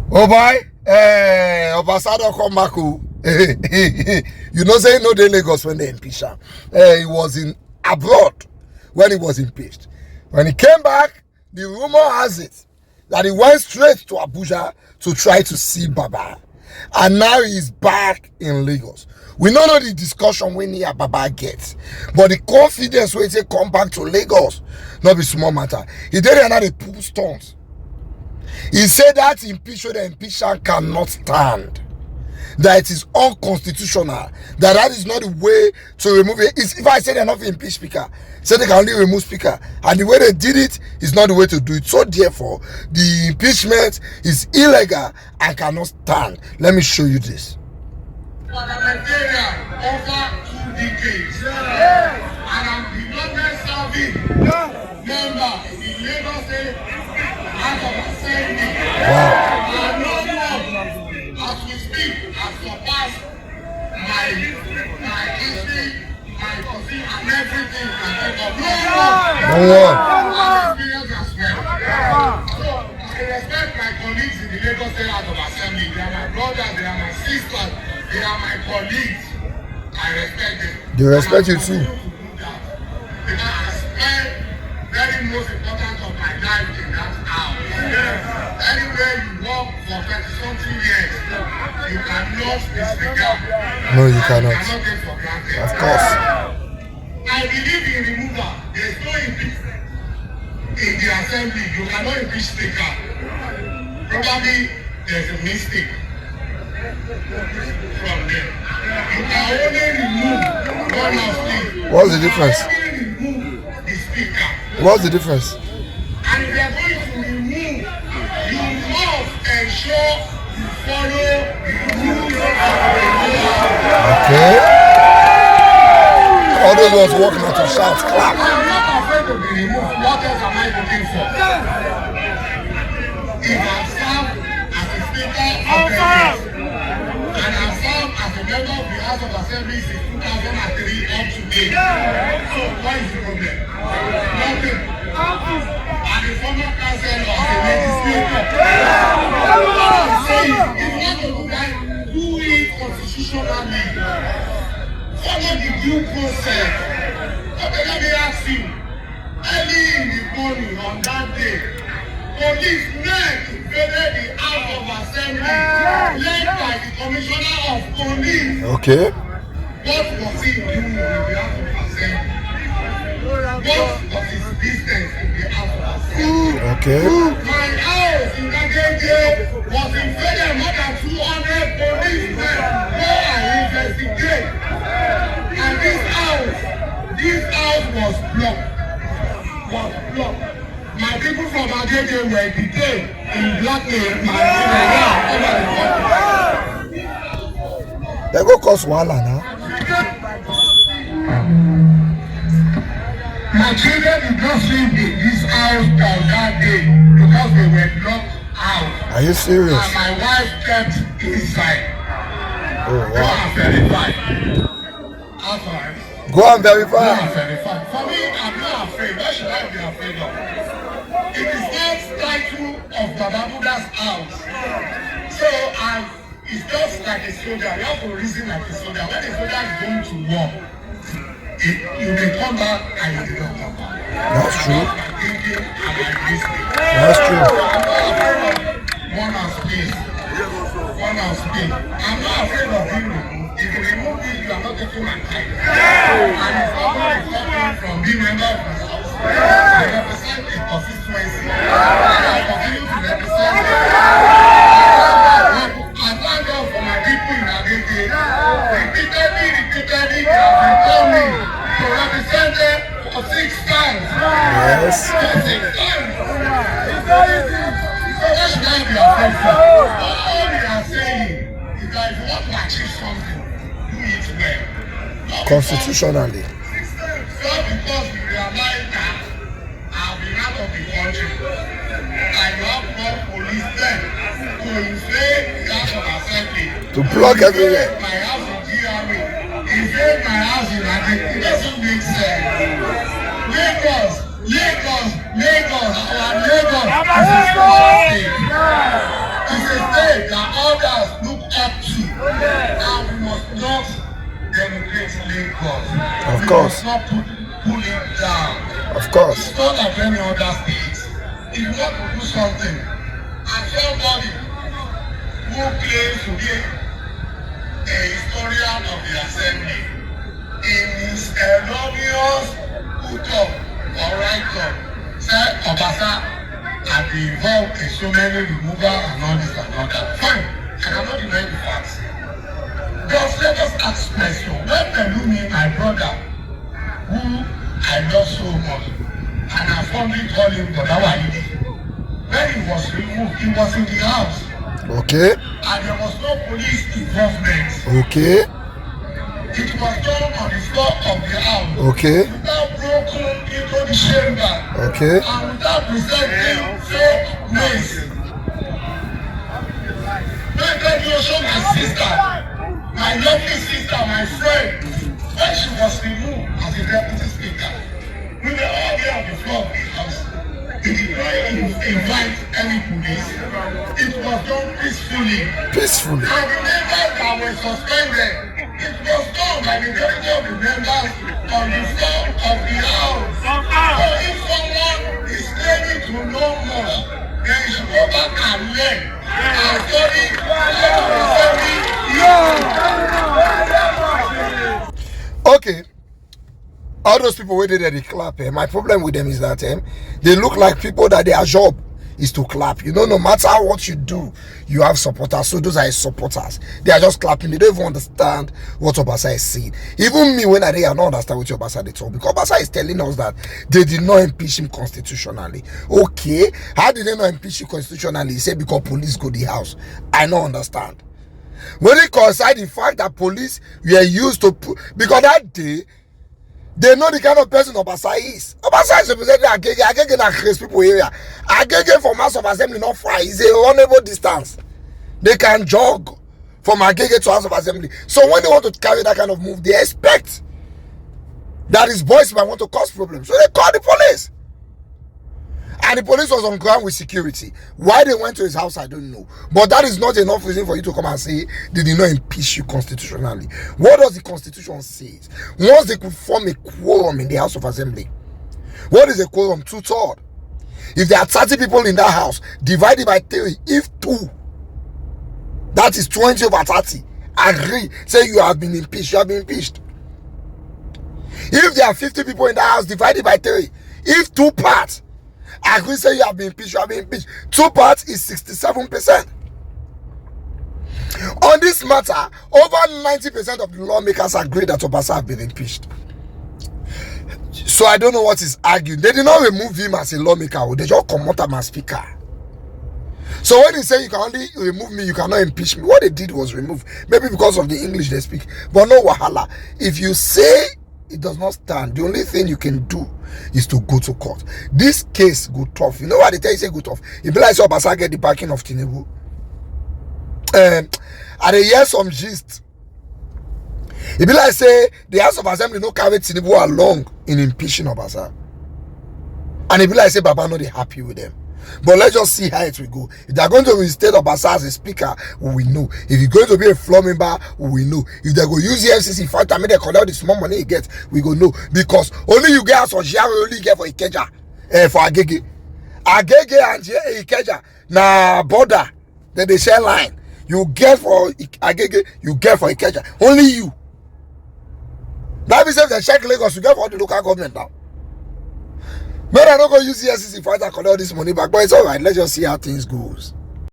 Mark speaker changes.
Speaker 1: Oh boy, Obasa don't come back. You know, say no dey Lagos when they impeach him. He was in abroad when he was impeached. When he came back, the rumor has it that he went straight to Abuja to try to see Baba. And now he's back in Lagos. We don't know the discussion when he and Baba gets, but the confidence when he come back to Lagos, not be small matter. He did another pull stones. He said that impeachment cannot stand. That it is unconstitutional. That is not the way to remove it. If I say they're not impeach speaker, say they can only remove speaker. And the way they did it is not the way to do it. So therefore, the impeachment is illegal and cannot stand. Let me show you this.
Speaker 2: Parliamentarian over 2 decades. And I'm the longest serving member in the Lagos State House of Assembly. And no one, as we speak, has surpassed my history, my position, and everything I take up. No one. And experience as well. So I respect my colleagues in the Lagos State House of Assembly. They are my brothers, they are my sisters, they are my colleagues. I respect them.
Speaker 1: They respect you too.
Speaker 2: Because I spent very most important of my life in that house. Anywhere you work for 20-something years, you cannot disregard.
Speaker 1: No, you cannot.
Speaker 2: You cannot take for granted.
Speaker 1: Of course.
Speaker 2: I believe in removal. There is no impeachment in the assembly. You cannot impeach speaker. Probably there is a mistake from there. You can only remove one of them.
Speaker 1: What's the difference?
Speaker 2: The speaker.
Speaker 1: What's the difference?
Speaker 2: And if you are going to remove, you must ensure you follow the rules of the law.
Speaker 1: Okay. All those ones walking out to shout, clap.
Speaker 2: I'm not afraid to be removed. What else am I looking for? If I serve as a speaker of the House, and I serve as a member of the House of Assembly since 2003 up to date. So what is the problem? Nothing. And the former councillor of the legislature. I'm saying, if you want to do that, do it constitutionally. Follow the due process. Okay, let me ask you. Early in the morning on that day, police men invaded the House of Assembly, led by the Commissioner of Police.
Speaker 1: Okay.
Speaker 2: What was he doing in the House of Assembly? What was his business in the House of Assembly?
Speaker 1: Okay.
Speaker 2: My house in Agege was invaded. More than 200 policemen go and investigate. And this house was blocked. My people from Agege were detained in blackmail over the country.
Speaker 1: They go cause wahala now.
Speaker 2: My children did not sleep in this house on that day because they were locked out.
Speaker 1: Are you serious?
Speaker 2: And my wife kept inside.
Speaker 1: Oh,
Speaker 2: Go
Speaker 1: wow.
Speaker 2: and verify. Outside.
Speaker 1: Go and verify.
Speaker 2: Go and verify. For me, I'm not afraid. Why should I be afraid of? It is not title of Bababuda's house. So it's just like a soldier. You have to reason like a soldier. When a soldier is going to war, you may come back and you will not come back.
Speaker 1: That's true.
Speaker 2: That's
Speaker 1: true.
Speaker 2: One house, please. One house, please. I'm not afraid of being removed. If you remove me, you are not taking my time. And it's not going to stop me from being member of the house. I represent a constituency. I continue to represent it. I thank God for my people in Agege. Repeatedly, they have been told me to represent them for 6 times.
Speaker 1: Yes.
Speaker 2: For 6 times. So what should I be afraid for? All we are saying is that if you want to achieve something, do it well.
Speaker 1: Constitutionally.
Speaker 2: Not because we realize that I've been out of the country. I have more police there to invade the House of Assembly.
Speaker 1: To block everywhere.
Speaker 2: My house in GRA. Invade my house in Agege. It doesn't make sense. Lagos, our Lagos is a special state. It's a state head that others look up to. And we must not denigrate Lagos.
Speaker 1: Of course.
Speaker 2: We must not pull it down.
Speaker 1: Of course.
Speaker 2: It's not like any other state. If you want to do something, and somebody who claims to be a historian of the assembly, in his erroneous put-up or write-up, said Obasa had been involved in so many removal and all this and all that. Fine, I cannot deny the facts. But let us ask question. When Pelumi, my brother, who I love so much, and I fondly call him Brother Walidi, when he was removed, he was in the house.
Speaker 1: Okay.
Speaker 2: And there was no police involvement.
Speaker 1: Okay.
Speaker 2: It was done on the floor of the house.
Speaker 1: Okay.
Speaker 2: Without broken into the chamber.
Speaker 1: Okay.
Speaker 2: And without presenting fake names. When God you show my sister, my lovely sister, my friend, when she was removed as a deputy speaker, we were all there on the floor of the house. He did not invite any police. It was done peacefully.
Speaker 1: Peacefully.
Speaker 2: And the members that were suspended, it was done by the majority of the members on the floor of the house. So if someone is claiming to know more, then you should go back and learn and study
Speaker 1: Okay. All those people waiting at the clap, my problem with them is that they look like people that their job is to clap. You know, no matter what you do, you have supporters. So those are supporters. They are just clapping. They don't even understand what Obasa is saying. Even me, when I don't understand what Obasa they talk, because Obasa is telling us that they did not impeach him constitutionally. Okay, how did they not impeach him constitutionally? He said because police go the house. I don't understand. When it coincide the fact that police were used to put, because that day they know the kind of person Obasa is. Obasa is representing Agege. Agege na create people area. Agege from House of Assembly not far. It's a runnable distance. They can jog from Agege to House of Assembly. So when they want to carry that kind of move, they expect that his boys might want to cause problems. So they call the police. And the police was on ground with security. Why they went to his house, I don't know. But that is not enough reason for you to come and say they did not impeach you constitutionally. What does the Constitution say? Once they could form a quorum in the House of Assembly. What is a quorum? 2/3. If there are 30 people in that house, divided by 3, if 2, that is 20 over 30, agree, say you have been impeached, you have been impeached. If there are 50 people in that house, divided by 3, if 2 parts, agree, say you have been impeached, you have been impeached. 2 parts is 67%. On this matter, over 90% of the lawmakers agree that Obasa have been impeached. So I don't know what is arguing. They did not remove him as a lawmaker. They just come out as speaker. So when they say you can only remove me, you cannot impeach me, what they did was remove. Maybe because of the English they speak. But no wahala. If you say it does not stand, the only thing you can do is to go to court. This case go tough. You know what they tell you say go tough? It be like so Obasa get the backing of Tinubu. I dey hear some gist. It be like say the House of Assembly no carry Tinubu along in impeaching Obasa. And it be like say Baba not happy with them. But let's just see how it will go. If they are going to reinstate Obasa as a speaker, we will know. If it's going to be a floor member, we will know. If they go use the FCC fight and make they collect the small money he gets, we go know. Because only you get for Jia, only get for Ikeja, for Agege. Agege and Ikeja, na border, then they share line. You get for Agege, you get for Ikeja. Only you. That means if they check Lagos, you get for the local government now. But I don't go use the SEC fight and collect this money back. But it's alright. Let's just see how things goes.